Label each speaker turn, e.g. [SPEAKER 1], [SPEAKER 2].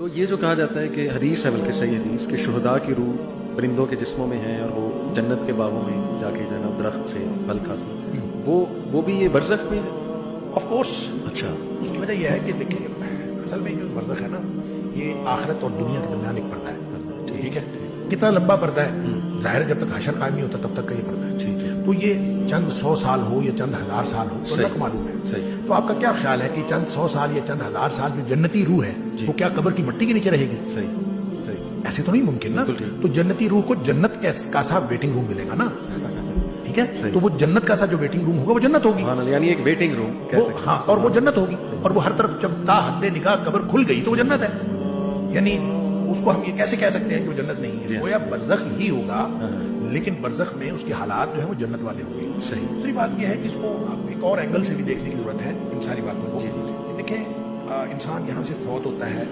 [SPEAKER 1] تو یہ جو کہا جاتا ہے کہ حدیث ہے، بلکہ صحیح حدیث، کہ شہداء کی روح پرندوں کے جسموں میں ہے اور وہ جنت کے باغوں میں جا کے جناب درخت سے پھل کھاتی ہیں، وہ بھی یہ برزخ میں ہے؟
[SPEAKER 2] Of course.
[SPEAKER 1] اچھا.
[SPEAKER 2] اس کی وجہ یہ ہے کہ دیکھیں اصل میں جو برزخ ہے نا، یہ آخرت اور دنیا کے درمیان ایک پردہ ہے. ٹھیک ہے. کتنا لمبا پردہ ہے؟ ظاہر ہے جب تک حشر قائم نہیں ہوتا تب تک کا یہ پردہ ہے.
[SPEAKER 1] ٹھیک ہے.
[SPEAKER 2] تو یہ چند 100 سال ہو یا چند 1000 سال ہو تو اللہ کو معلوم ہے.
[SPEAKER 1] صحیح.
[SPEAKER 2] تو آپ کا کیا خیال ہے کہ چند 100 سال یا چند 1000 سال جو جنتی روح ہے وہ کیا قبر کی مٹی کے نیچے رہے گی؟
[SPEAKER 1] صحیح.
[SPEAKER 2] ایسے تو نہیں ممکن نا. تو جنتی روح کو جنت کا سا ویٹنگ روم ملے گا نا. ٹھیک ہے. تو وہ جنت کا سا جو ویٹنگ روم ہوگا وہ جنت ہوگی.
[SPEAKER 1] یعنی ایک ویٹنگ روم.
[SPEAKER 2] ہاں، اور وہ جنت ہوگی. اور وہ ہر طرف جب تا حد نگاہ قبر کھل گئی تو وہ جنت ہے. یعنی اس کو ہم یہ کیسے کہہ سکتے ہیں کہ وہ جنت نہیں ہے؟ وہ یا برزخ ہی ہوگا، لیکن برزخ میں اس کے حالات جو ہیں وہ جنت والے ہوں گے.
[SPEAKER 1] صحیح.
[SPEAKER 2] دوسری بات یہ ہے کہ اس کو ایک اور اینگل سے بھی دیکھنے کی ضرورت ہے ان ساری باتوں کو. دیکھیں انسان یہاں سے فوت ہوتا ہے